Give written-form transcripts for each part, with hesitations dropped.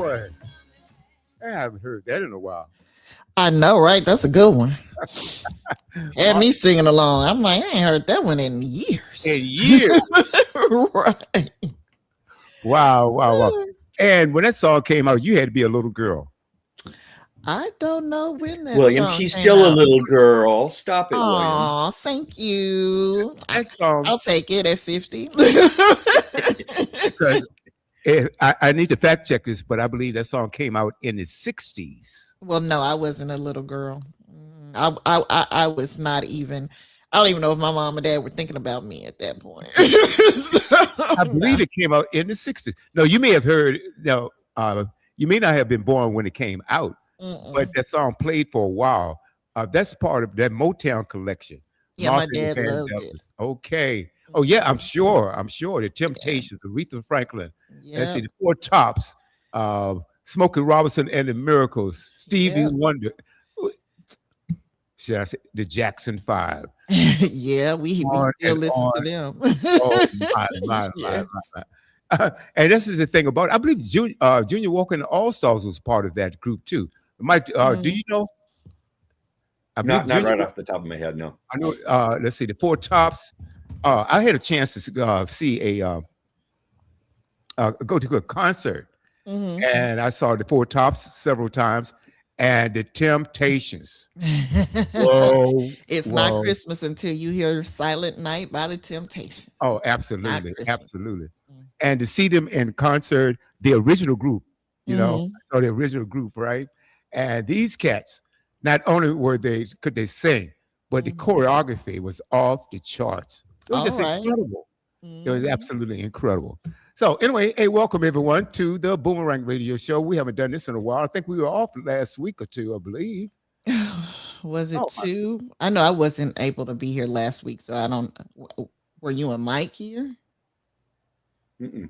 boy, I haven't heard that in a while. I know, right? That's a good one. Had Uh, me singing along. I'm like, I ain't heard that one in years. in years. Right. Wow, wow, wow. And when that song came out, you had to be a little girl. I don't know when that William, song she's came still a out. little girl. Stop it, William. Oh, thank you. That song, I'll take it at 50. because I need to fact check this, but I believe that song came out in the 60s. Well, no, I wasn't a little girl. I was not even. I don't even know if my mom and dad were thinking about me at that point. I believe it came out in the 60s. No, you may have heard, no, you may not have been born when it came out, but that song played for a while. That's part of that Motown collection. Yeah, my Martha and dad Van loved Deltas. it. Okay. Oh yeah, I'm sure. I'm sure. The Temptations, Aretha Franklin. Let's see, Yep. the Four Tops, Smokey Robinson and the Miracles, Stevie Yep. Wonder. Should I say the Jackson Five? Yeah, we On still and listen to on. them. Oh my. Yeah. And this is the thing about it. I believe Junior Walker and the All Stars was part of that group too. Mike, do you know? I believe Not right off the top of my head, no. I know. Let's see, the Four Tops. I had a chance to see go to a concert, Mhm. and I saw the Four Tops several times, and the Temptations. Whoa, It's not whoa! Christmas until you hear Silent Night by the Temptations. Oh, Not absolutely, Christmas. absolutely. And to see them in concert, the original group, Mhm. I saw the original group, right? And these cats, not only could they sing, but the Mhm. choreography was off the charts. It was All just right. incredible. It was Mhm. absolutely incredible. So anyway, hey, welcome everyone to the Boomerang Radio Show. We haven't done this in a while. I think we were off last week or two, I believe. Was it Oh, 2? I know I wasn't able to be here last week, so I don't. Were you and Mike here? Mm-mm.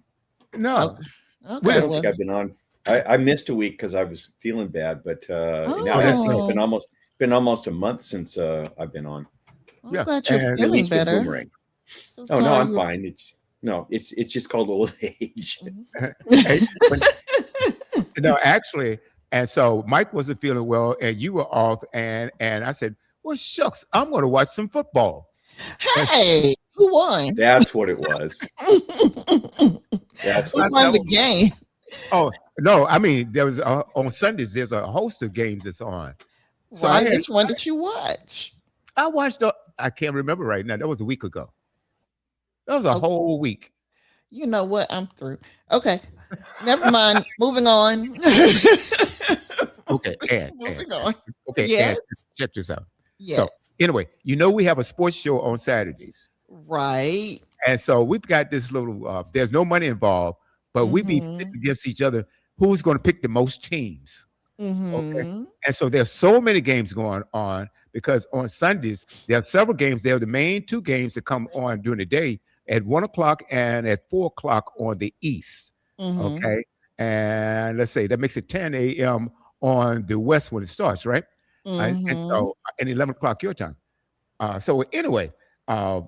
no. Okay. I Okay. don't Well. think I've been on. I missed a week because I was feeling bad, but now Oh, that's it's right. been almost a month since I've been on. I'm Yeah. glad you're And At feeling least with better. Boomerang. So Oh no, sorry. I'm fine. It's just called old age. hey, when- no, actually, and so Mike wasn't feeling well, and you were off, and I said, "Well, shucks, I'm going to watch some football." And Hey, who won? That's what it was. That's Who what it won the was. game? oh no, I mean there was on Sundays there's a host of games that's on. So Right. Which one did you watch? I watched. I can't remember right now. That was a week ago. That was a Okay. whole week. You know what? I'm through. Okay. Never mind. Moving on. Okay, and Moving on. okay, and Yes. check this out. Yes. So anyway, we have a sports show on Saturdays, Right. and so we've got this little. There's no money involved, but we be Mhm. pitting against each other. Who's going to pick the most teams? Okay, Mhm. and so there's so many games going on because on Sundays there are several games. They're the main two games that come on during the day at 1 o'clock and at 4 o'clock on the east. Mhm. Okay, and let's say that makes it 10 a.m. on the west when it starts, right? And Mhm. so and 11 o'clock your time. So anyway, uh,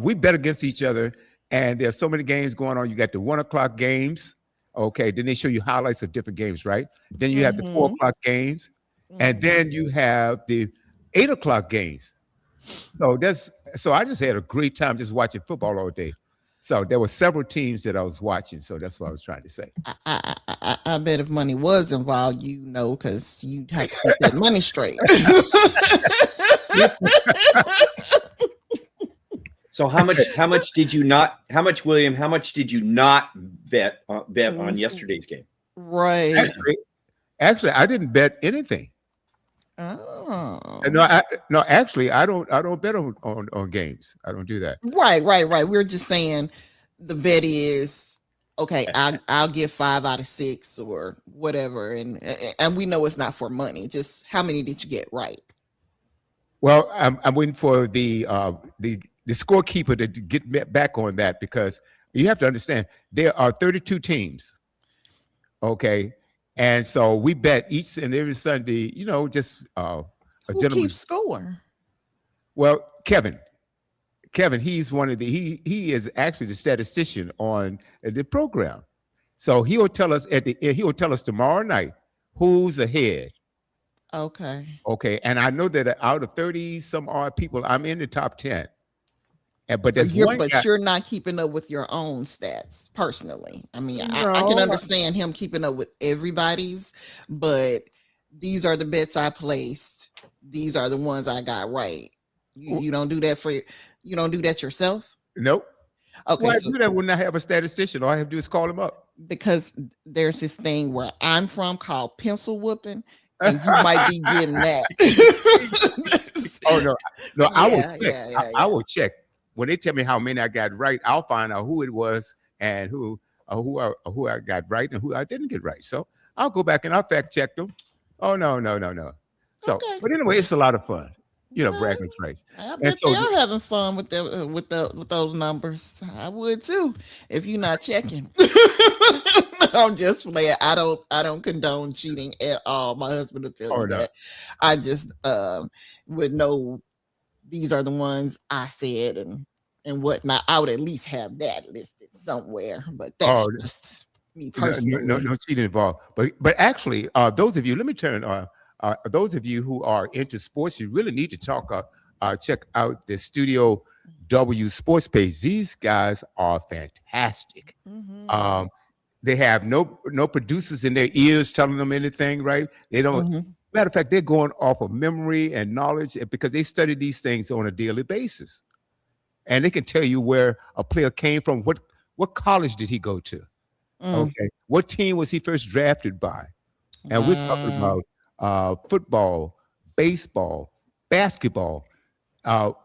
we bet against each other, and there's so many games going on. You got the 1 o'clock games. Okay, then they show you highlights of different games, right? Then you have the four Mhm. o'clock games, and Mhm. then you have the 8 o'clock games. So I just had a great time just watching football all day. So there were several teams that I was watching. So that's what I was trying to say. I bet if money was involved, you know, because you have to keep that money straight. So how much did you not? How much, William? How much did you not bet on yesterday's game? Right. Actually, I didn't bet anything. Oh. No, actually, I don't bet on games. I don't do that. Right. We're just saying the bet is okay. I'll give 5 out of 6 or whatever, and we know it's not for money. Just how many did you get right? Well, I'm waiting for the scorekeeper to get back on that because you have to understand there are 32 teams. Okay, and so we bet each and every Sunday. Just a Who gentleman. keeps score? Well, Kevin, he's one of the he is actually the statistician on the program. So he'll tell us at the end, he'll tell us tomorrow night who's ahead. Okay. Okay. And I know that out of 30 some odd people, I'm in the top 10. But So there's one guy. you're not keeping up with your own stats personally. I mean, I can No, understand him keeping up with everybody's, but these are the bets I placed. These are the ones I got right. You don't do that you don't do that yourself? nope. Okay, Why so do that when I have a statistician? All I have to do is call him up. because there's this thing where I'm from called pencil whooping, and you might be getting that. Oh no, no, I will check. Yeah. I will check. When they tell me how many I got right, I'll find out who it was and who I got right and who I didn't get right. So I'll go back and I'll fact check them. Oh no. So, Okay. but anyway, it's a lot of fun. Well, bragging rights. I And bet so they are having fun with with those numbers. I would too if you're not checking. I'm just playing. I don't condone cheating at all. My husband will tell Oh, you no. that. I just would know these are the ones I said and whatnot. I would at least have that listed somewhere. But that's Oh, just me no, personally. no cheating involved. But actually, those of you, let me turn. Those of you who are into sports, you really need to check out the Studio W sports page. These guys are fantastic. Mhm. They have no producers in their ears telling them anything, right? They don't. Mhm. Matter of fact, they're going off of memory and knowledge because they study these things on a daily basis, and they can tell you where a player came from. What college did he go to? Mm. Okay, what team was he first drafted by? And we're talking Wow. about football, baseball, basketball,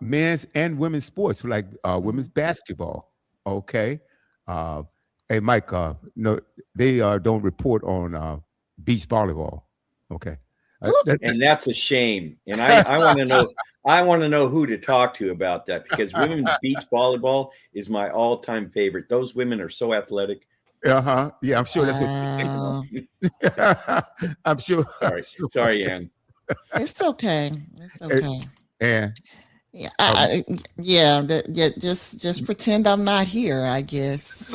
men's and women's sports like women's basketball. Okay, uh, hey Mike, no, they don't report on beach volleyball. Okay, And that's a shame. And I want to know. I want to know who to talk to about that because women's beach volleyball is my all-time favorite. Those women are so athletic. Yeah, I'm sure that's what Wow. you I'm sure. Sorry, Ann. It's okay. It's okay. And Yeah, um, just pretend I'm not here, I guess.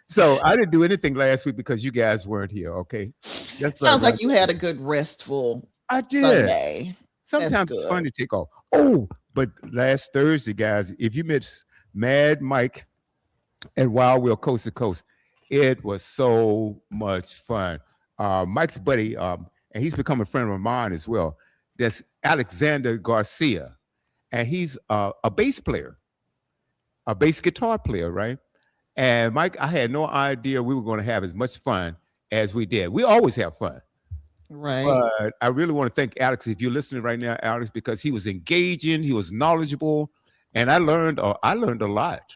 so I didn't do anything last week because you guys weren't here. Okay, that's Sounds right. like you had a good restful I did. Sunday. That's Sometimes it's good. fun to take off. Oh, but last Thursday, guys, if you met Mad Mike and Wild Will Coast to Coast, it was so much fun. Mike's buddy, and he's become a friend of mine as well. That's Alexander Garcia, and he's a bass player, a bass guitar player, right? And Mike, I had no idea we were going to have as much fun as we did. We always have fun. Right. But I really want to thank Alex, if you're listening right now, Alex, because he was engaging, he was knowledgeable, and I learned a lot.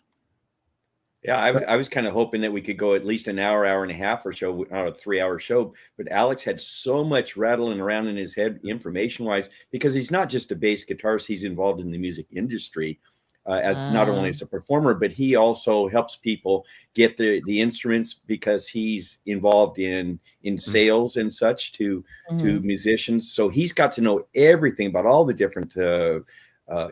Yeah, I was kind of hoping that we could go at least an hour and a half or so, not a 3-hour show. But Alex had so much rattling around in his head, information-wise, because he's not just a bass guitarist; he's involved in the music industry as not only as a performer, but he also helps people get the instruments because he's involved in sales and such to musicians. So he's got to know everything about all the different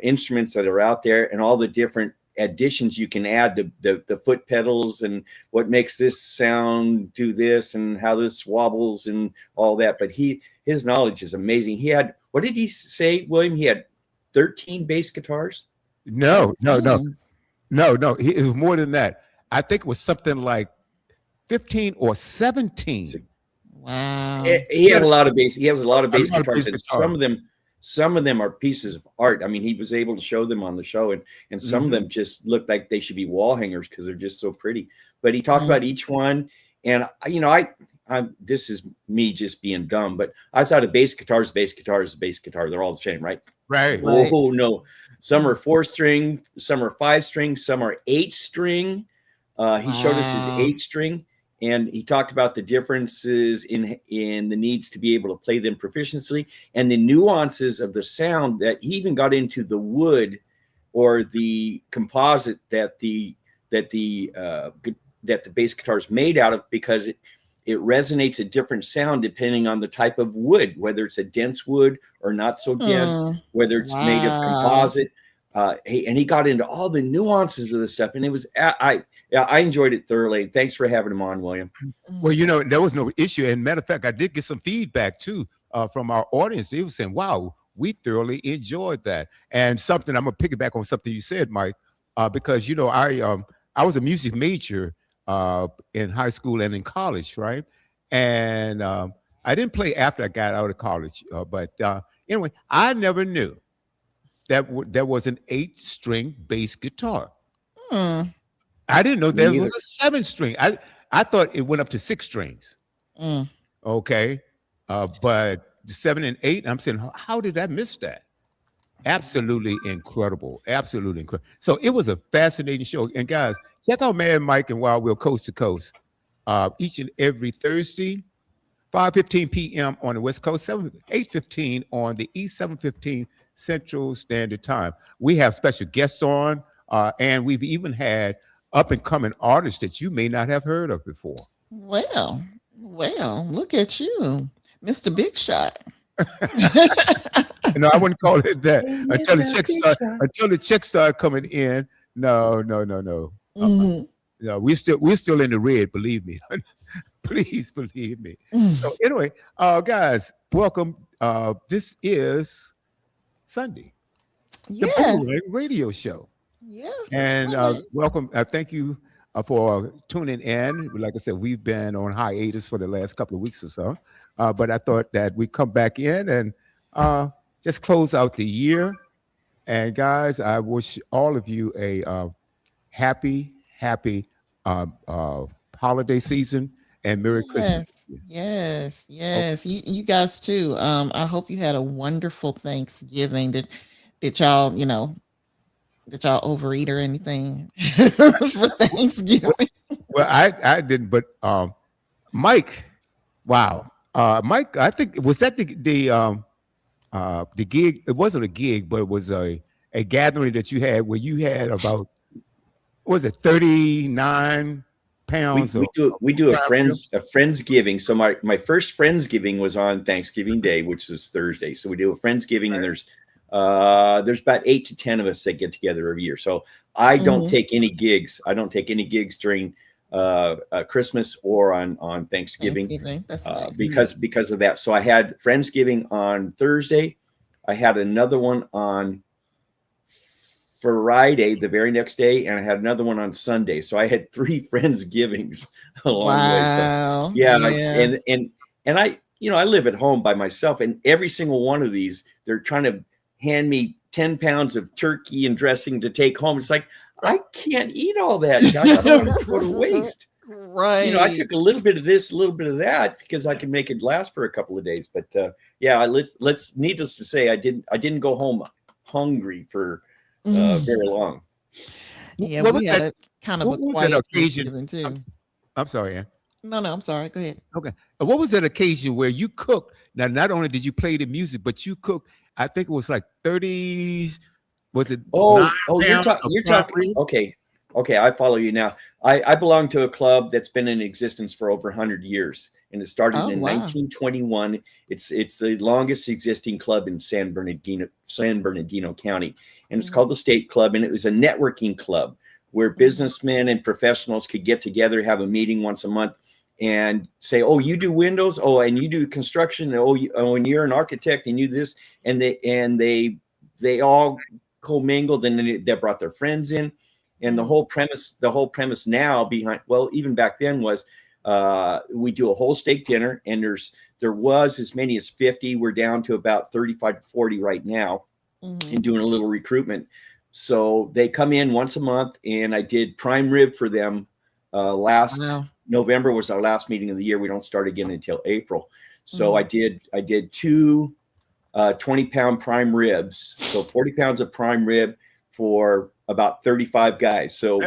instruments that are out there and all the different additions you can add, the foot pedals and what makes this sound do this and how this wobbles and all that. But his knowledge is amazing. He had, what did he say, William? He had 13 bass guitars. No. It was more than that. I think it was something like 15 or 17. Wow. He had a lot of bass. He has a lot of bass guitars, and guitar. some of them are pieces of art. I mean, he was able to show them on the show, and some of them just look like they should be wall hangers because they're just so pretty. But he talked about each one, and this is me just being dumb, but I thought a bass guitar is a bass guitar is a bass guitar. They're all the same, right? Right. Oh no, some are 4-string, some are 5-string, some are 8-string. He showed us his 8-string. And he talked about the differences in the needs to be able to play them proficiently and the nuances of the sound that he even got into the wood or the composite that the bass guitar is made out of, because it resonates a different sound depending on the type of wood, whether it's a dense wood or not so dense, whether it's made of composite. and he got into all the nuances of this stuff, and it was I enjoyed it thoroughly. Thanks for having him on, William. Well, there was no issue. And matter of fact, I did get some feedback too from our audience. They were saying, "Wow, we thoroughly enjoyed that." And something I'm gonna piggyback on something you said, Mike, because I was a music major in high school and in college, right? And I didn't play after I got out of college, but anyway, I never knew that there was an 8-string bass guitar. Hmm. I didn't know there Me was a 7-string. I thought it went up to 6 strings. Mm. Okay, but the 7 and 8, I'm saying, how did I miss that? Absolutely incredible, absolutely incredible. So it was a fascinating show. And guys, check out Mad Mike and Wild Will Coast to Coast each and every Thursday, 5:15 p.m. on the West Coast, 8:15 on the East, 7:15 Central Standard Time. We have special guests on, and we've even had up and coming artists that you may not have heard of before. Well, look at you, Mr. Big Shot. No, I wouldn't call it that until the checks start coming in. No. Mhm. No, we're still in the red. Believe me, please believe me. So anyway, guys, welcome. This is Sunday, the Yeah, Boomerang Radio Show, yeah. and Right. welcome. Thank you for tuning in. Like I said, we've been on hiatus for the last couple of weeks or so, but I thought that we'd come back in and just close out the year. And guys, I wish all of you a happy holiday season and Merry Christmas. Yes. You guys too. I hope you had a wonderful Thanksgiving. Did y'all, did y'all overeat or anything for Thanksgiving? Well, I didn't, but Mike, wow, Mike, I think was that the gig? It wasn't a gig, but it was a gathering that you had where you had about, what was it, 39 pounds? We do a prime rib? friendsgiving. So my first friendsgiving was on Thanksgiving Day, which was Thursday. So we do a friendsgiving, and there's about 8 to 10 of us that get together every year. So I don't take any gigs. I don't take any gigs during Christmas or on Thanksgiving, That's nice. because of that. So I had friendsgiving on Thursday. I had another one on Friday, the very next day, and I had another one on Sunday. So I had 3 friendsgivings along the way. So, Wow. yeah, Yeah. and I I live at home by myself, and every single one of these, they're trying to hand me 10 pounds of turkey and dressing to take home. It's like, I can't eat all that, guys. I don't want to go to waste. Right. I took a little bit of this, a little bit of that, because I can make it last for a couple of days. But yeah, let's needless to say, I didn't go home hungry for very long. Yeah, What we was had that- a kind of a what was that quiet occasion? Thanksgiving too. I'm sorry, Ann. No, I'm sorry. Go ahead. Okay. What was that occasion where you cooked? Now, not only did you play the music, but you cooked, I think it was like 30, was it? Oh, 9 you're pounds of prime talking. rib? Okay, I follow you now. I belong to a club that's been in existence for over 100 years, and it started Oh, in wow. 1921. It's the longest existing club in San Bernardino County, and it's called the State Club, and it was a networking club where businessmen and professionals could get together, have a meeting once a month, and say, "Oh, you do windows? Oh, and you do construction? And you're an architect, and you this," and they all commingled, and they brought their friends in. And the whole premise now behind, well, even back then was, we do a whole steak dinner, and there was as many as 50. We're down to about 35 to 40 right now, and doing a little recruitment. So they come in once a month, and I did prime rib for them. Last November was our last meeting of the year. We don't start again until April. So I did 2 20-pound prime ribs. So 40 pounds of prime rib for about 35 guys. So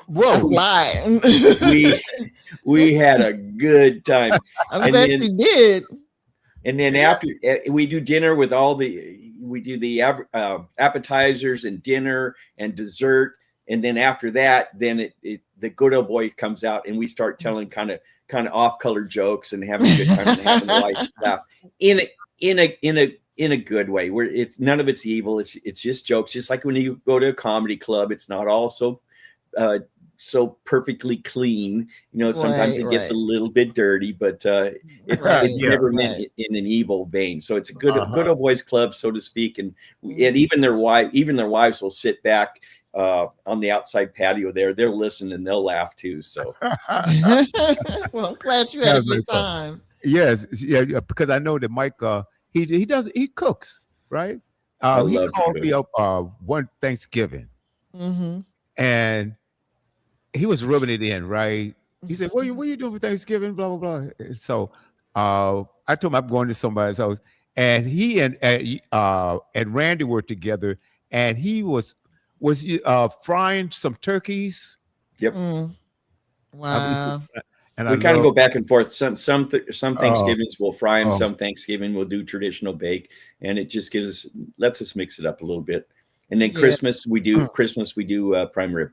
Whoa, we had a good time. I bet you did. And then after we do dinner with we do the appetizers and dinner and dessert. And then after that, then the good old boy comes out, and we start telling kind of off-color jokes and having a good time and having a light laugh in in a good way, where it's none of it's evil. It's just jokes. Just like when you go to a comedy club, it's not all so perfectly clean. Sometimes it gets a little bit dirty, but it's Yeah. never meant in an evil vein. So it's a good old boys club, so to speak. And even their wives will sit back on the outside patio there. They'll listen and they'll laugh too. So Well, I'm glad you had a good time. Yes, yeah, because I know that Mike, he cooks, right? I He love to called cook. me up one Thanksgiving, Mm-hmm. and he was rubbing it in, right? He said, what you doing for Thanksgiving? Blah blah blah. And so I told him I'm going to somebody's house, and he and Randy were together, and he was frying some turkeys. Yep. Wow. And We I kind of love. go back and forth. Some Thanksgivings we'll fry them. Oh. Some Thanksgiving we'll do traditional bake, and it just lets us mix it up a little bit. And then Yeah. Christmas we do prime rib.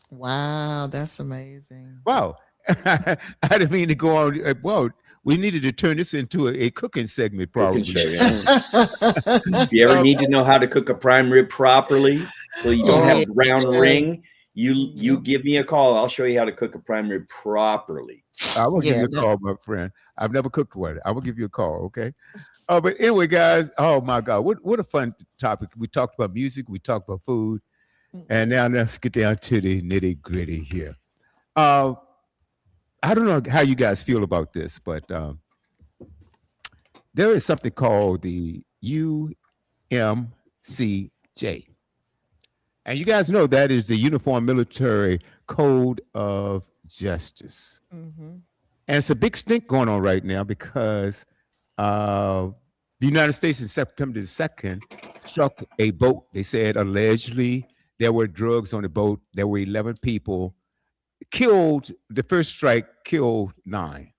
Wow, that's amazing. Wow. I didn't mean to go on. Well, we needed to turn this into a cooking segment, probably. Cooking show, yeah. If you ever need to know how to cook a prime rib properly, so you don't have brown ring, you give me a call. I'll show you how to cook a prime rib properly. I will give you a call, my friend. I've never cooked one. I will give you a call, okay? But anyway, guys, oh my God, what a fun topic. We talked about music, we talked about food, and now let's get down to the nitty gritty here. I don't know how you guys feel about this, but there is something called the UMCJ. And you guys know that is the Uniform Military Code of Justice. Mm-hmm. And it's a big stink going on right now because the United States in September the 2nd struck a boat. They said allegedly there were drugs on the boat. There were 11 people. The first strike killed 9.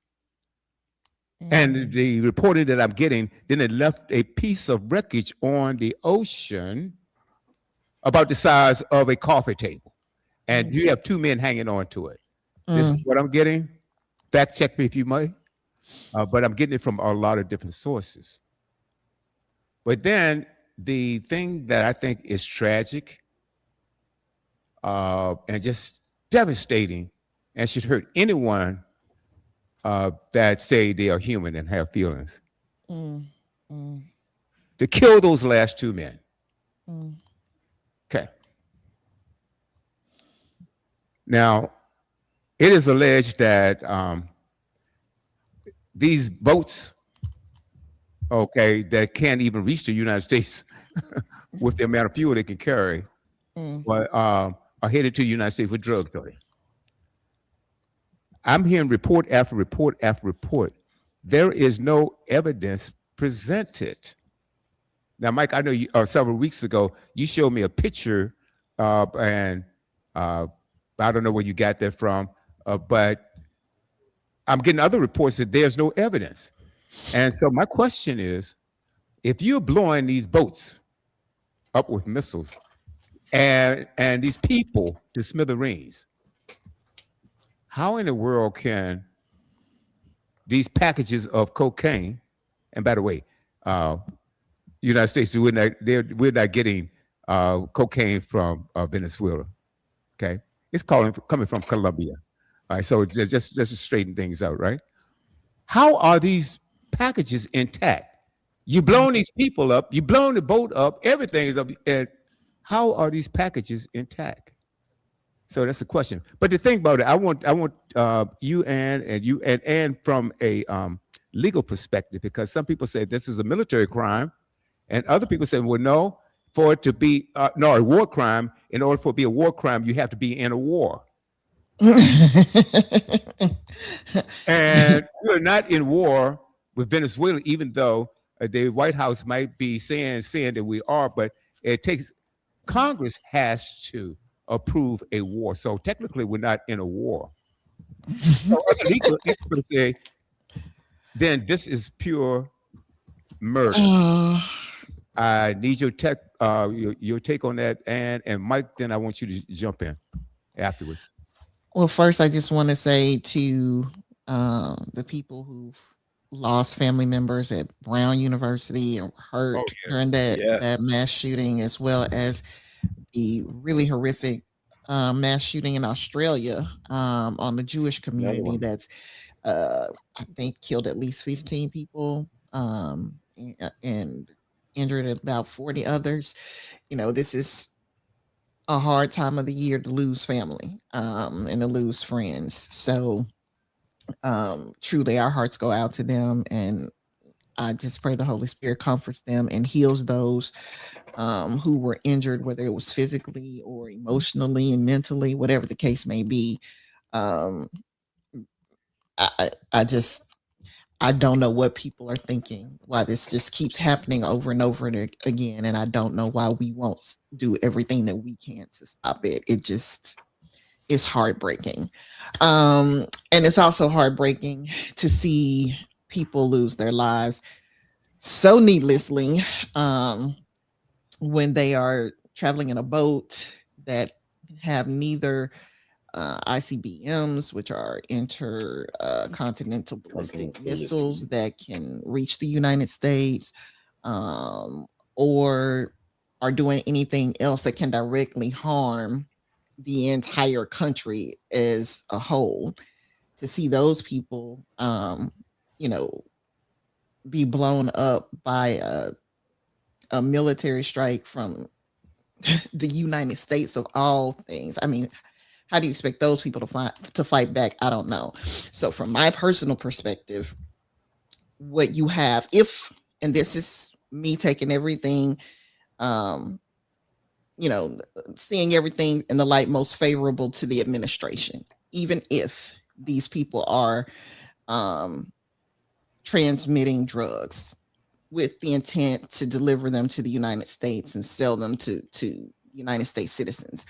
And the reporting that I'm getting, then it left a piece of wreckage on the ocean about the size of a coffee table. And you have 2 men hanging on to it. This is what I'm getting. Fact check me if you might. But I'm getting it from a lot of different sources. But then the thing that I think is tragic and just devastating and should hurt anyone that say they are human and have feelings. To kill those last 2 men. Okay. Now, it is alleged that these boats, okay, that can't even reach the United States with the amount of fuel they can carry, but, are headed to the United States with drugs on it. I'm hearing report after report after report. There is no evidence presented. Now, Mike, I know you several weeks ago you showed me a picture, and I don't know where you got that from, but I'm getting other reports that there's no evidence. And so my question is, if you're blowing these boats up with missiles and these people to smithereens, how in the world can these packages of cocaine, and by the way, United States, we're not getting cocaine from Venezuela, okay? It's coming from Colombia. All right, so just to straighten things out, right? How are these packages intact? You blown these people up, you blown the boat up, everything is up, and how are these packages intact? So that's the question. But the thing about it, I want you and from a legal perspective, because some people say this is a military crime, and other people say, well, no, for it to be a war crime. In order for it to be a war crime, you have to be in a war. And we're not in war with Venezuela, even though the White House might be saying that we are, but Congress has to approve a war. So technically we're not in a war. So other legal experts say, then this is pure murder. I need your take on that, and Mike, then I want you to jump in afterwards. Well, first, I just want to say to the people who've lost family members at Brown University and Oh hurt yes. during that Yeah. mass shooting, as well as the really horrific mass shooting in Australia on the Jewish Another community one. that's I think killed at least 15 people and injured about 40 others. This is a hard time of the year to lose family and to lose friends. So truly our hearts go out to them, and I just pray the Holy Spirit comforts them and heals those who were injured, whether it was physically or emotionally and mentally, whatever the case may be. Um, I just I don't know what people are thinking, why this just keeps happening over and over and again, and I don't know why we won't do everything that we can to stop it. It just is heartbreaking, and it's also heartbreaking to see people lose their lives so needlessly. When they are traveling in a boat that have neither ICBMs, which are intercontinental ballistic missiles that can reach the United States, um, or are doing anything else that can directly harm the entire country as a whole. To see those people, you know, be blown up by a military strike from the United States of all things. I mean, how do you expect those people to fight back? I don't know. So from my personal perspective, what you have, if and this is me taking everything, um, seeing everything in the light most favorable to the administration, even if these people are um, transmitting drugs with the intent to deliver them to the United States and sell them to United States citizens.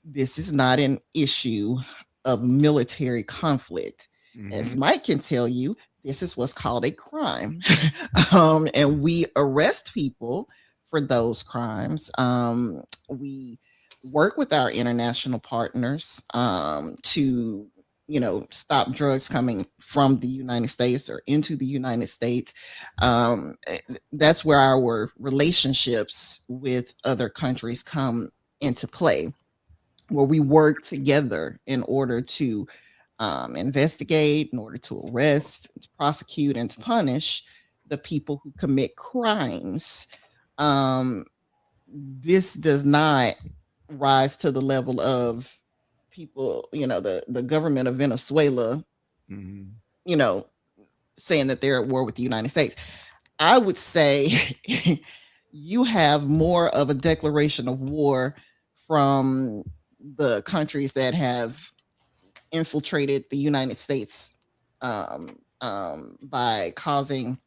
This is not an issue of military conflict. As Hmm. Mike can tell you, this is what's called a crime. And we arrest people for those crimes. We work with our international partners to stop drugs coming from the United States or into the United States. That's where our relationships with other countries come into play, where we work together in order to investigate, in order to arrest, to prosecute, and to punish the people who commit crimes. Um, this does not rise to the level of people, the government of Venezuela, Hmm. you know, saying that they're at war with the United States. I would say you have more of a declaration of war from the countries that have infiltrated the United States by causing,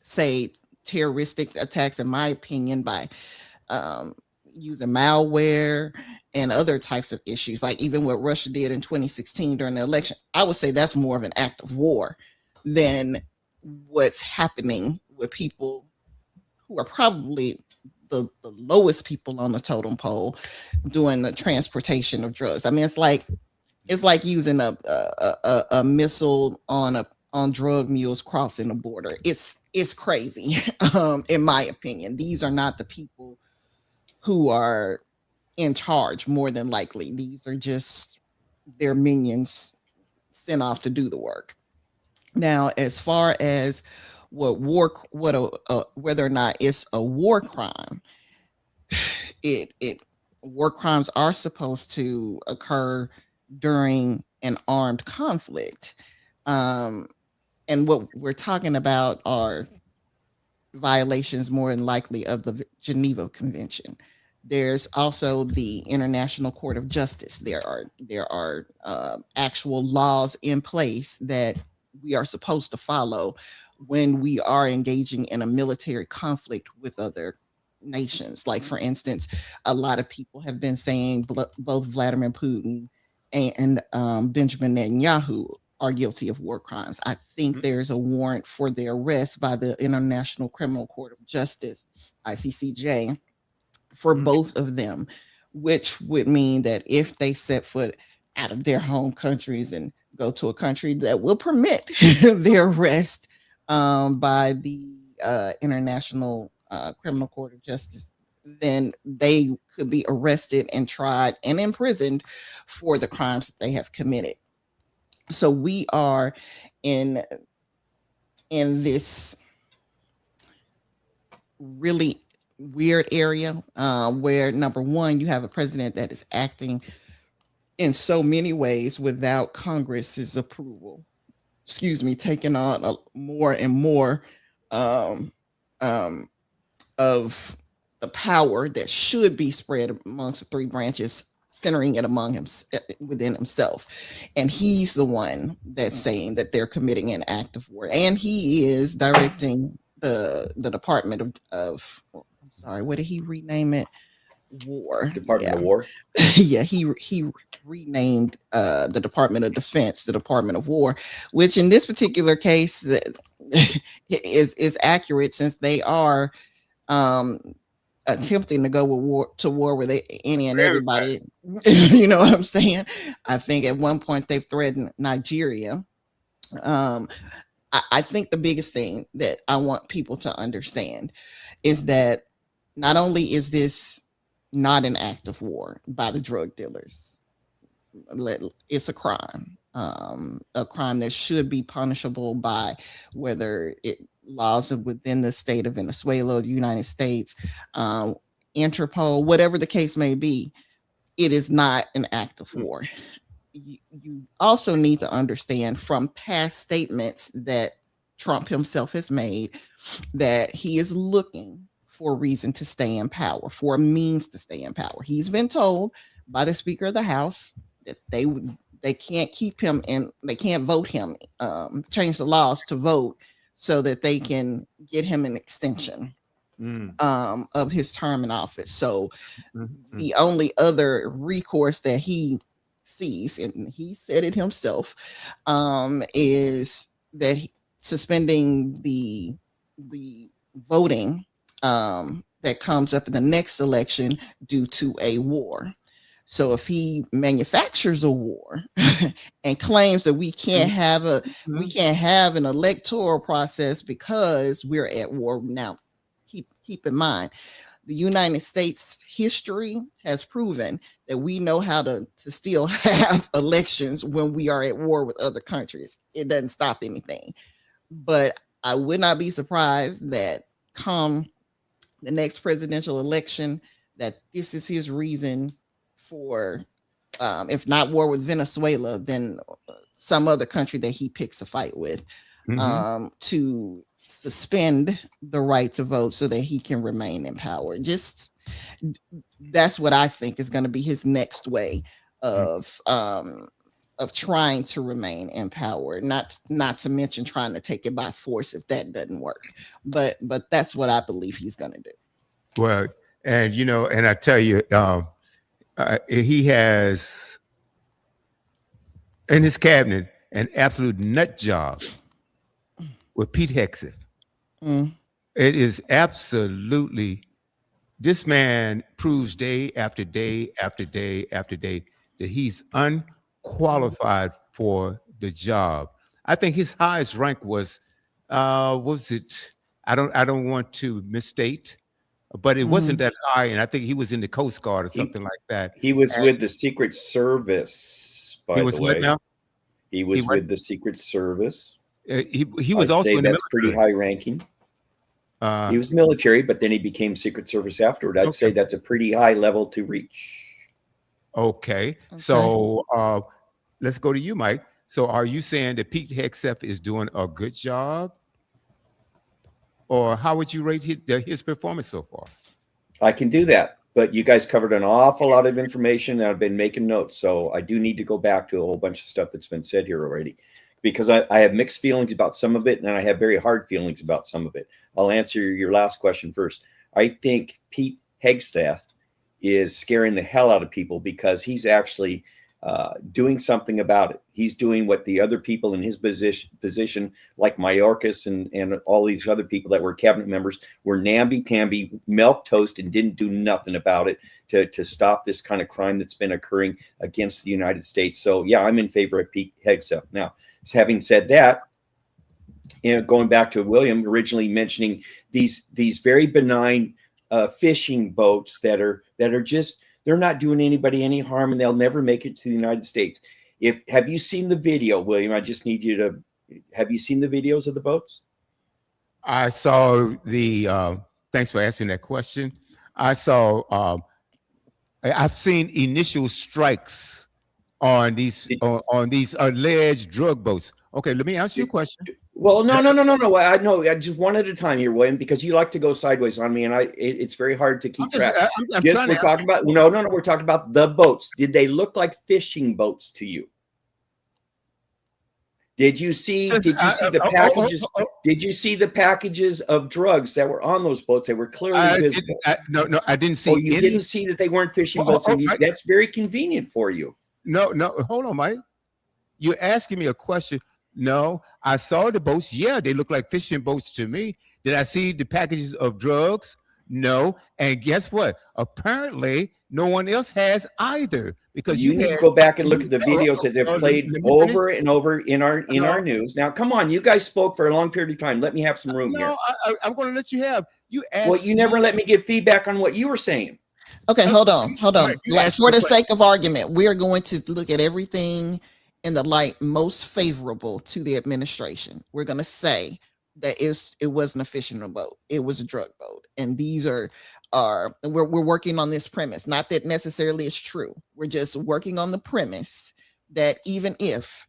say, terroristic attacks, in my opinion, by um, using malware and other types of issues, like even what Russia did in 2016 during the election. I would say that's more of an act of war than what's happening with people who are probably the lowest people on the totem pole doing the transportation of drugs. I mean, it's like using a missile on drug mules crossing the border. It's crazy. In my opinion, these are not the people who are in charge. More than likely, these are just their minions sent off to do the work. Now, as far as whether or not it's a war crime, it war crimes are supposed to occur during an armed conflict. Um, and what we're talking about are violations more than likely of the Geneva Convention. There's also the International Court of Justice. There are actual laws in place that we are supposed to follow when we are engaging in a military conflict with other nations. Like, for instance, a lot of people have been saying both Vladimir Putin and Benjamin Netanyahu are guilty of war crimes. I think there's a warrant for their arrest by the International Criminal Court of Justice, ICCJ, for both of them, which would mean that if they set foot out of their home countries and go to a country that will permit their arrest by the International Criminal Court of Justice, then they could be arrested and tried and imprisoned for the crimes that they have committed. So we are in this really weird area where, number one, you have a president that is acting in so many ways without Congress's approval. Excuse me, taking on more and more um, um, of the power that should be spread amongst the three branches, centering it among him within himself. And he's the one that's saying that they're committing an act of war, and he is directing the Department of I'm sorry, what did he rename it? War. Department of War. Yeah, he renamed the Department of Defense the Department of War, which in this particular case that is accurate, since they are attempting to go to war with any and everybody. You know what I'm saying? I think at one point they've threatened Nigeria. I think the biggest thing that I want people to understand is that not only is this not an act of war by the drug dealers, it's a crime that should be punishable by whether laws within the state of Venezuela, the United States, Interpol, whatever the case may be. It is not an act of war. You also need to understand from past statements that Trump himself has made that he is looking for a reason to stay in power, for a means to stay in power. He's been told by the Speaker of the House that they can't keep him in, they can't vote him, change the laws to vote so that they can get him an extension of his term in office. So the only other recourse that he sees, and he said it himself, is that suspending the voting that comes up in the next election due to a war. So if he manufactures a war and claims that we can't have an electoral process because we're at war now, keep in mind, the United States history has proven that we know how to still have elections when we are at war with other countries. It doesn't stop anything. But I would not be surprised that come the next presidential election, that this is his reason for, if not war with Venezuela, then some other country that he picks a fight with, to suspend the right to vote so that he can remain in power. Just that's what I think is going to be his next way of trying to remain in power. Not to mention trying to take it by force if that doesn't work. But that's what I believe he's going to do. Well, and and I tell you, he has in his cabinet an absolute nut job with Pete Hegseth. It is absolutely, this man proves day after day after day after day that he's unqualified for the job. I think his highest rank was, what was it? I don't want to misstate, but it wasn't that high, and I think he was in the Coast Guard or something like that. He was with the Secret Service, by the way. What now? He was with the Secret Service. He was I'd also say in the that's military. pretty high ranking. He was military, but then he became Secret Service afterward. I'd say that's a pretty high level to reach. Okay. So let's go to you, Mike. So are you saying that Pete Hegseth is doing a good job? Or how would you rate his performance so far? I can do that, but you guys covered an awful lot of information, and I've been making notes, so I do need to go back to a whole bunch of stuff that's been said here already, because I have mixed feelings about some of it, and I have very hard feelings about some of it. I'll answer your last question first. I think Pete Hegseth is scaring the hell out of people because he's actually doing something about it. He's doing what the other people in his position like Mayorkas and all these other people that were cabinet members, were namby-pamby, milk toast, and didn't do nothing about it to stop this kind of crime that's been occurring against the United States. So yeah, I'm in favor of Pete Hegseth. Now, having said that, going back to William originally mentioning these very benign fishing boats that are just, they're not doing anybody any harm, and they'll never make it to the United States. Have you seen the video, William? I just need you to, have you seen the videos of the boats? I saw the, thanks for asking that question. I saw, I've seen initial strikes on these alleged drug boats. Okay, let me ask you a question. Well, no. I know. I just one at a time here, William, because you like to go sideways on me, and it's very hard to keep track. We're talking about we're talking about the boats. Did they look like fishing boats to you? Did you see the packages? Did you see the packages of drugs that were on those boats that were clearly visible? No, I didn't see. Oh, you didn't see that they weren't fishing boats. That's very convenient for you. No, hold on, Mike. You're asking me a question. No, I saw the boats. Yeah, they look like fishing boats to me. Did I see the packages of drugs? No. And guess what? Apparently, no one else has either. Because you need to go back and look at the videos that they've played over and over in our news. Now, come on, you guys spoke for a long period of time. Let me have some room here. I'm going to let you have. You asked. Well, you never let me give feedback on what you were saying. Okay, hold on. Like, for the sake of argument, we are going to look at everything in the light most favorable to the administration. We're going to say that it wasn't a fishing boat, it was a drug boat, and these are we're working on this premise. Not that necessarily it's true. We're just working on the premise that even if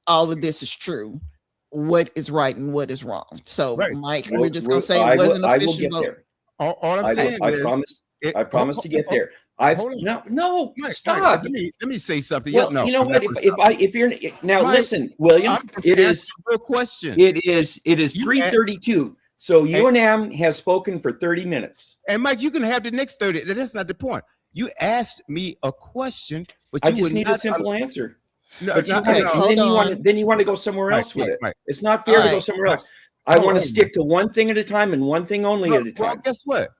all of this is true, what is right and what is wrong. So, right. Mike, we're just going to say it wasn't a fishing boat. All I'm saying is, I promise to get there. No, Mike, stop. Let me say something. Well, no, you know what? If you're now, Mike, listen, William. It is a question. It is 3:32. So UNM has spoken for 30 minutes. And Mike, you can have the next 30. That's not the point. You asked me a question, but I just need a simple answer. No, then you want to go somewhere else with it. Right. It's not fair to go somewhere else. I want to stick to one thing at a time and one thing only at a time. Well, guess what?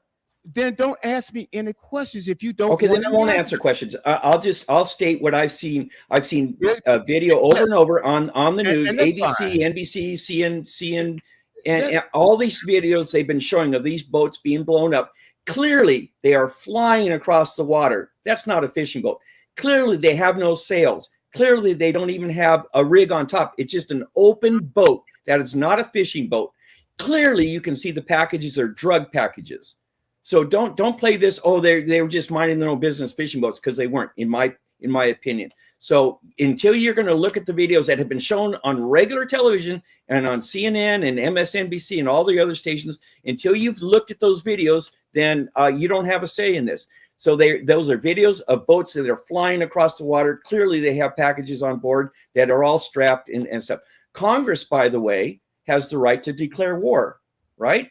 Then don't ask me any questions if you don't. Okay, then I won't answer questions. I'll state what I've seen. I've seen a video over and over on the news, and ABC, fine. NBC, CNN, and all these videos they've been showing of these boats being blown up. Clearly, they are flying across the water. That's not a fishing boat. Clearly, they have no sails. Clearly, they don't even have a rig on top. It's just an open boat. That is not a fishing boat. Clearly, you can see the packages are drug packages. So don't play this. Oh, they were just minding their own business fishing boats, because they weren't, in my opinion. So until you're going to look at the videos that have been shown on regular television and on CNN and MSNBC and all the other stations, until you've looked at those videos, then you don't have a say in this. So those are videos of boats that are flying across the water. Clearly, they have packages on board that are all strapped and stuff. Congress, by the way, has the right to declare war, right?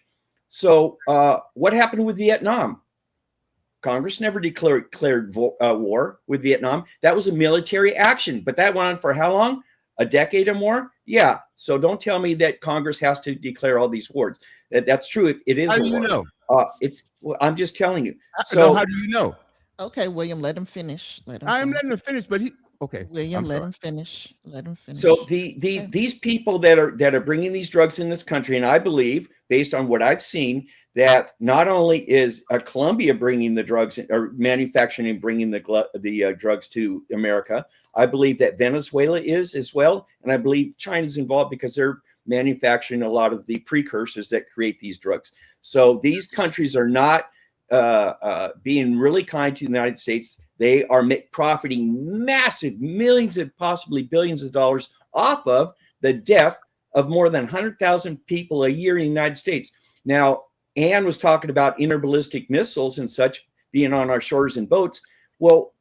So what happened with Vietnam? Congress never declared war with Vietnam. That was a military action, but that went on for how long? A decade or more? Yeah. So don't tell me that Congress has to declare all these wars. That's true. It is. How do you know? I'm just telling you. So how do you know? Okay, William, let him finish. I'm letting him finish, but okay. William, let him finish. Let him finish. So these people that are bringing these drugs in this country, and I believe, based on what I've seen, that not only is Colombia bringing the drugs or manufacturing and bringing the drugs to America, I believe that Venezuela is as well, and I believe China's involved because they're manufacturing a lot of the precursors that create these drugs. So these countries are not being really kind to the United States. They are profiting massive millions and possibly billions of dollars off of the death of more than 100,000 people a year in the United States. Now, Ann was talking about interballistic missiles and such being on our shores and boats. Well,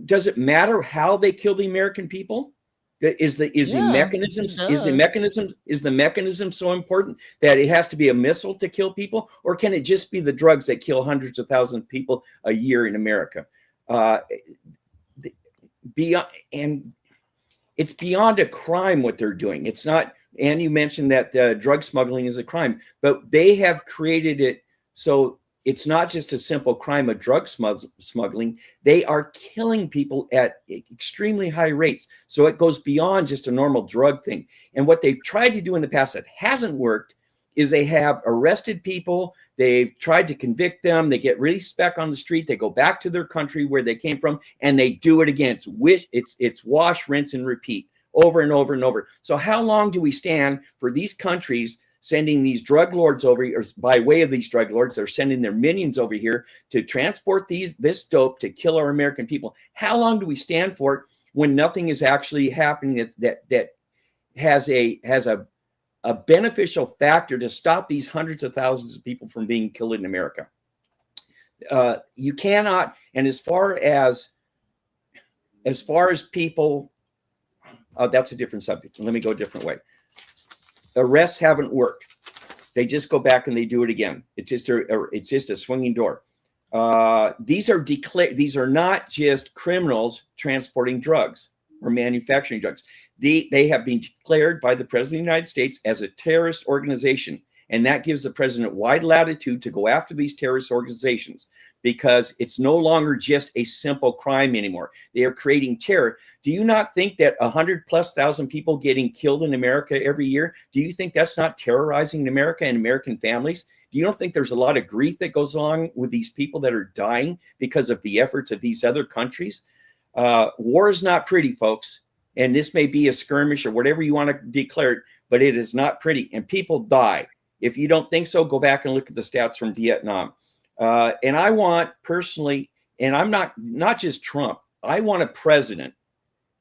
does it matter how they kill the American people? Is the mechanism so important that it has to be a missile to kill people, or can it just be the drugs that kill hundreds of thousands of people a year in America? beyond, and it's beyond a crime what they're doing. It's not, and you mentioned that drug smuggling is a crime, but they have created it so it's not just a simple crime of drug smuggling. They are killing people at extremely high rates. So it goes beyond just a normal drug thing. And what they've tried to do in the past that hasn't worked is they have arrested people. They've tried to convict them. They get released back on the street. They go back to their country where they came from, and they do it again. It's wash, rinse, and repeat over and over and over. So how long do we stand for these countries sending these drug lords over here, or by way of these drug lords, they're sending their minions over here to transport this dope to kill our American people? How long do we stand for it when nothing is actually happening that has a beneficial factor to stop these hundreds of thousands of people from being killed in America? You cannot. And as far as people, that's a different subject. Let me go a different way. Arrests haven't worked. They just go back and they do it again. It's just a swinging door. These are not just criminals transporting drugs or manufacturing drugs. They have been declared by the President of the United States as a terrorist organization. And that gives the president wide latitude to go after these terrorist organizations, because it's no longer just a simple crime anymore. They are creating terror. Do you not think that 100,000+ people getting killed in America every year, do you think that's not terrorizing America and American families? Do you don't think there's a lot of grief that goes along with these people that are dying because of the efforts of these other countries? War is not pretty, folks. And this may be a skirmish or whatever you want to declare it, but it is not pretty. And people die. If you don't think so, go back and look at the stats from Vietnam. And I want personally, and I'm not just Trump, I want a president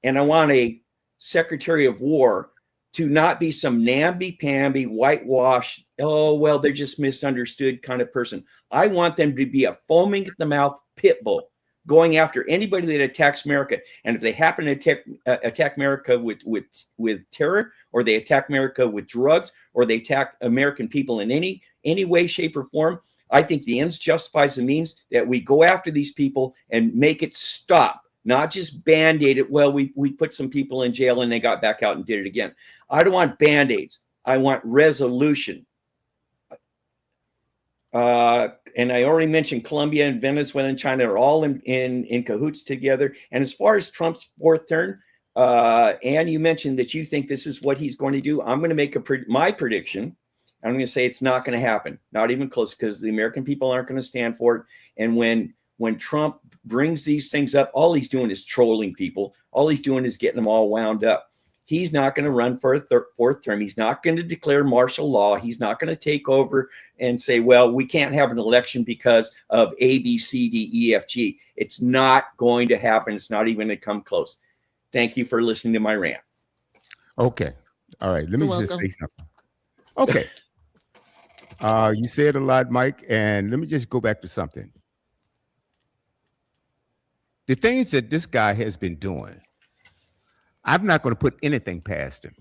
and I want a secretary of war to not be some namby-pamby, whitewash, oh, well, they're just misunderstood kind of person. I want them to be a foaming at the mouth pit bull, going after anybody that attacks America. And if they happen to attack America with terror, or they attack America with drugs, or they attack American people in any way, shape, or form, I think the ends justifies the means, that we go after these people and make it stop, not just Band-Aid it. Well, we put some people in jail and they got back out and did it again. I don't want Band-Aids. I want resolution. And I already mentioned Colombia and Venezuela and China are all in cahoots together. And as far as Trump's fourth term, and you mentioned that you think this is what he's going to do, I'm going to make my prediction. I'm going to say it's not going to happen, not even close, because the American people aren't going to stand for it. And when Trump brings these things up, all he's doing is trolling people. All he's doing is getting them all wound up. He's not going to run for a fourth term. He's not going to declare martial law. He's not going to take over and say, well, we can't have an election because of A, B, C, D, E, F, G. It's not going to happen. It's not even going to come close. Thank you for listening to my rant. Okay. All right. Let me You're just welcome. say something. Okay. You said a lot, Mike, and let me just go back to something. The things that this guy has been doing, I'm not going to put anything past him.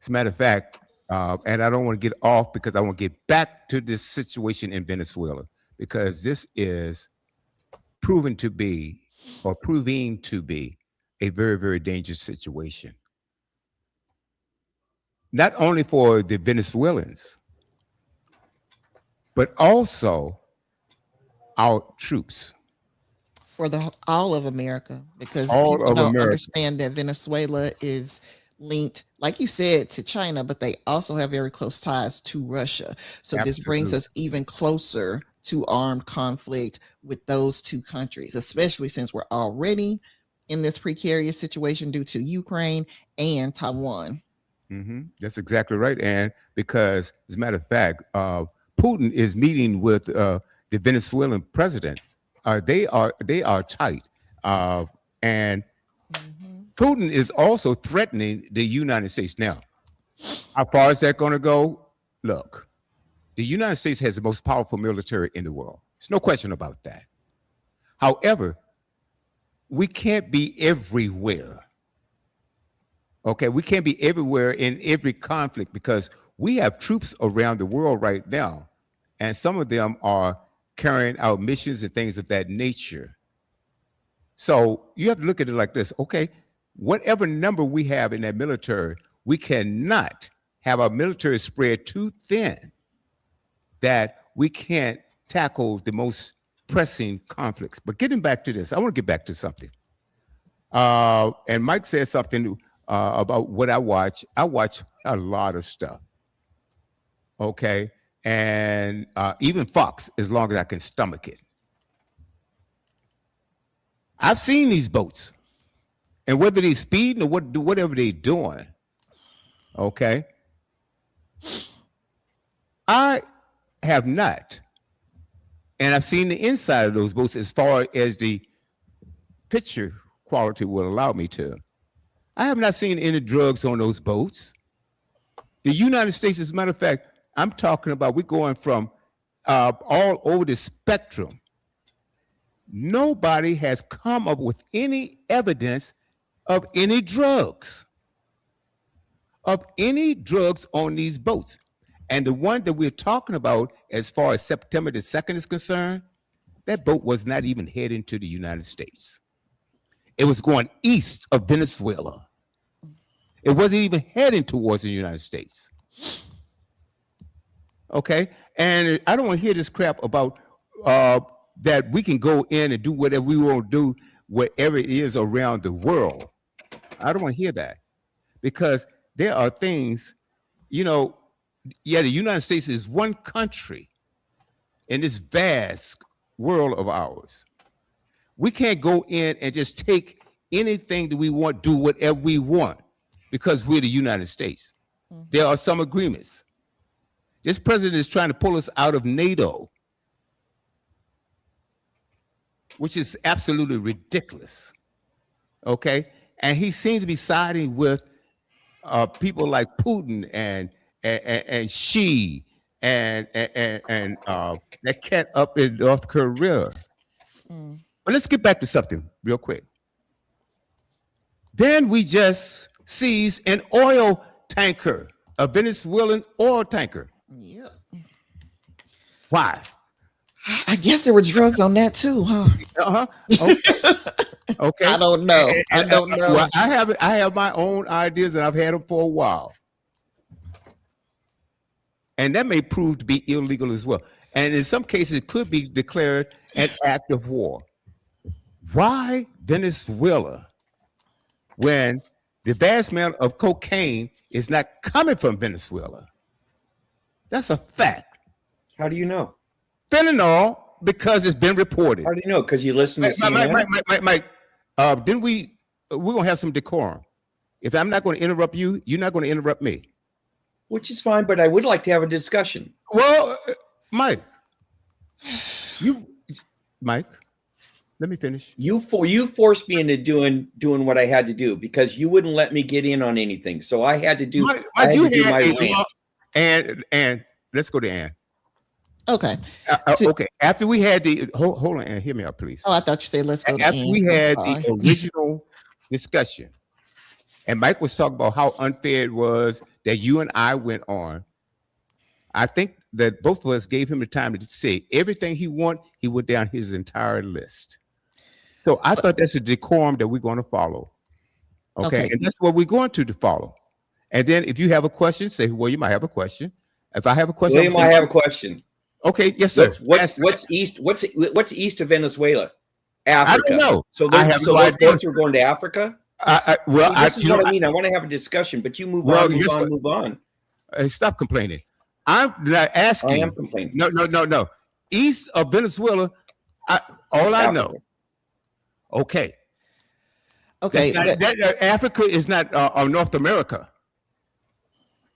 As a matter of fact, and I don't want to get off because I want to get back to this situation in Venezuela, because this is proving to be a very, very dangerous situation. Not only for the Venezuelans, but also our troops. For all of America, because All people of don't America. understand that Venezuela is linked, like you said, to China, but they also have very close ties to Russia. So this brings Absolutely. us even closer to armed conflict with those two countries, especially since we're already in this precarious situation due to Ukraine and Taiwan. That's exactly right. And because, as a matter of fact, Putin is meeting with the Venezuelan president. They are tight, and Putin is also threatening the United States. Now, how far is that going to go? Look, the United States has the most powerful military in the world. There's no question about that. However, we can't be everywhere. Okay, we can't be everywhere in every conflict, because we have troops around the world right now, and some of them are carrying out missions and things of that nature. So you have to look at it like this. Okay, whatever number we have in that military, we cannot have our military spread too thin that we can't tackle the most pressing conflicts. But getting back to this, I want to get back to something. And Mike said something about what I watch. I watch a lot of stuff. Okay. And even Fox, as long as I can stomach it. I've seen these boats. And whether they're speeding or whatever they're doing, okay, I have not. And I've seen the inside of those boats as far as the picture quality will allow me to. I have not seen any drugs on those boats. The United States, as a matter of fact, I'm talking about we're going from all over the spectrum. Nobody has come up with any evidence of any drugs on these boats. And the one that we're talking about, as far as September the 2nd is concerned, that boat was not even heading to the United States. It was going east of Venezuela. It wasn't even heading towards the United States. Okay? And I don't want to hear this crap about that we can go in and do whatever we want to do, wherever it is around the world. I don't want to hear that. Because there are things, the United States is one country in this vast world of ours. We can't go in and just take anything that we want, do whatever we want, because we're the United States. Mm-hmm. There are some agreements. This president is trying to pull us out of NATO, which is absolutely ridiculous. Okay? And he seems to be siding with people like Putin and Xi and that cat up in North Korea. Mm. But let's get back to something real quick. Then we just seized an oil tanker, a Venezuelan oil tanker. Yep. Why? I guess there were drugs on that too, huh? Uh-huh. Okay. Okay. I don't know. Well, I have my own ideas, and I've had them for a while. And that may prove to be illegal as well. And in some cases, it could be declared an act of war. Why Venezuela when the vast amount of cocaine is not coming from Venezuela? That's a fact. How do you know? Fentanyl, because it's been reported. How do you know? Because you listen to CNN? Mike, didn't we're going to have some decorum. If I'm not going to interrupt you, you're not going to interrupt me. Which is fine, but I would like to have a discussion. Well, Mike, let me finish. You forced me into doing what I had to do because you wouldn't let me get in on anything. So I had to do my rant. And let's go to Ann. Okay. Okay. After we had the hold on, Ann, hear me out, please. Oh, I thought you said let's go to After Ann. we had the original discussion, and Mike was talking about how unfair it was that you and I went on. I think that both of us gave him the time to say everything he went down his entire list. So I thought that's a decorum that we're going to follow. Okay. And that's what we're going to follow. And then if you have a question, say, well, you might have a question. If I have a question, William, I have a question. Okay, yes, sir. What's east of Venezuela? Africa. I don't know. So those boats were going to Africa? This is what I mean. I want to have a discussion, but you move on. Stop complaining. I'm not asking. I am complaining. No. East of Venezuela, I know. Okay. Africa is not North America.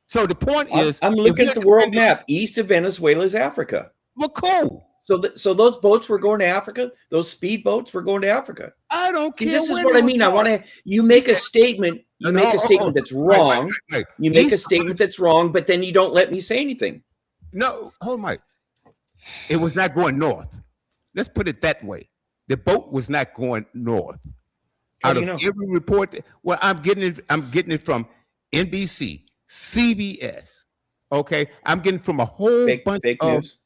So the point is, I'm looking at the world map. East of Venezuela is Africa. Well, cool. So those boats were going to Africa. Those speed boats were going to Africa. I don't care. This is what I mean. I want to. You make a statement. You make a statement that's wrong. Right. You make a statement that's wrong, but then you don't let me say anything. No, hold on, Mike. It was not going north. Let's put it that way. The boat was not going north. How do you know? Every report, well, I'm getting it from NBC, CBS. Okay, I'm getting from a whole bunch of news.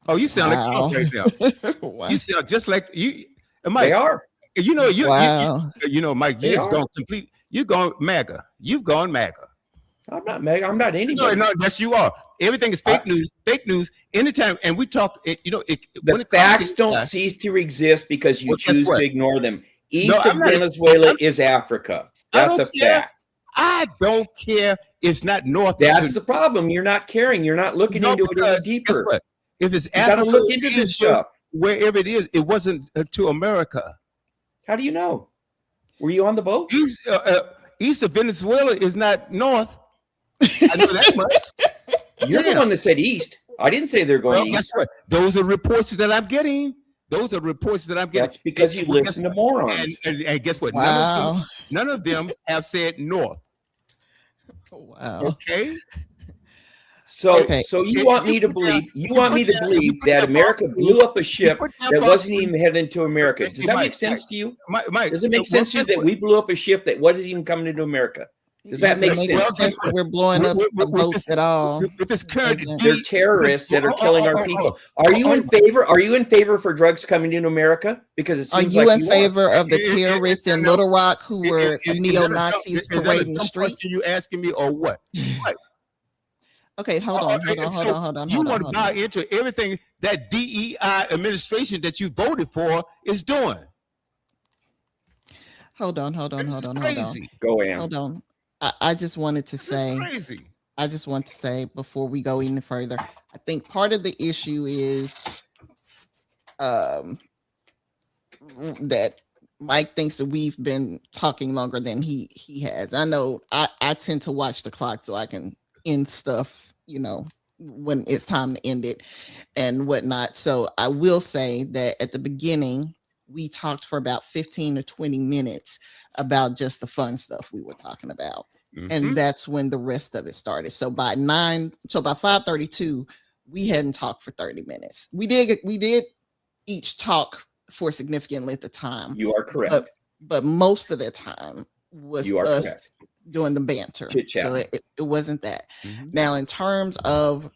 Oh, you sound like Trump right now. Wow. You sound just like you. Mike, they are. You know, Wow. Mike, They you just are. gone complete. You've gone MAGA. You've gone MAGA. I'm not Meg. I'm not No, anybody. no, yes, you are. Everything is fake news. Fake news. Anytime, and we talk. The facts don't cease to exist because you Well, guess choose what? to ignore them. No, East of I'm not. Venezuela is Africa. I That's a don't care. fact. I don't care. It's not north. That's the problem. You're not caring. You're not looking into it any Guess deeper. what? If it's You got to Africa, look into this Asia, stuff. wherever it is, it wasn't to America. How do you know? Were you on the boat? East of Venezuela is not north. I know that much. You're the one that said east. I didn't say they're going Guess east. what? Those are reports that I'm getting. That's because you listen to morons. And guess what? Wow. None of them have said north. Wow. Okay. So Okay. you want me to believe that America blew up a ship that wasn't even heading to America. Does that make sense to you? Mike, Does it make sense to you that we blew up a ship that wasn't even coming into America? Does that make sense? That we're blowing up the boats at all? With this current, They're terrorists that are killing our people. Are you in favor? Are you in favor for drugs coming into America? Because it Are seems you like in favor of the terrorists in Little Rock who were neo-Nazis parading the streets? Are you asking me or what? Okay, hold on. You want to buy into everything that DEI administration that you voted for is doing. Hold on. Go in. Hold on. I just wanted to say, Crazy. I just want to say before we go any further, I think part of the issue is that Mike thinks that we've been talking longer than he has. I know I tend to watch the clock so I can end stuff, when it's time to end it and whatnot. So I will say that at the beginning, we talked for about 15 to 20 minutes about just the fun stuff we were talking about. Mm-hmm. And that's when the rest of it started. So by 5:32, we hadn't talked for 30 minutes. We did each talk for a significant length of time. You are correct. But most of the time was us correct. doing the banter. Chit-chat. So it wasn't that. Mm-hmm. Now, in terms of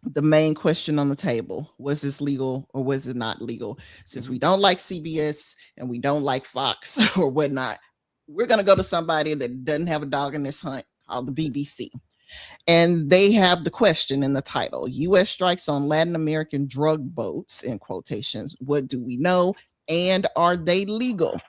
the main question on the table, was this legal or was it not legal? Since we don't like CBS and we don't like Fox or whatnot, we're going to go to somebody that doesn't have a dog in this hunt, called the BBC. And they have the question in the title: U.S. strikes on Latin American drug boats, in quotations. What do we know? And are they legal?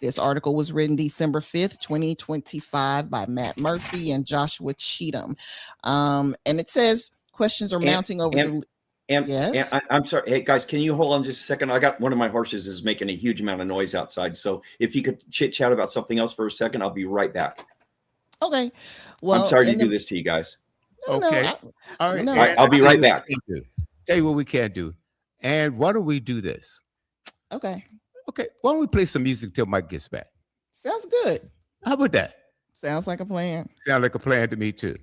This article was written December 5th, 2025 by Matt Murphy and Joshua Cheatham. And it says questions are mounting over yes. I'm sorry. Hey, guys, can you hold on just a second? I got one of my horses is making a huge amount of noise outside. So if you could chit chat about something else for a second, I'll be right back. Okay. Well, I'm sorry to do this to you guys. Okay. All right. No. All right, I'll be right back. Tell you what we can't do. And why don't we do this? Okay. Why don't we play some music till Mike gets back? Sounds good. How about that? Sounds like a plan. Sound like a plan to me too.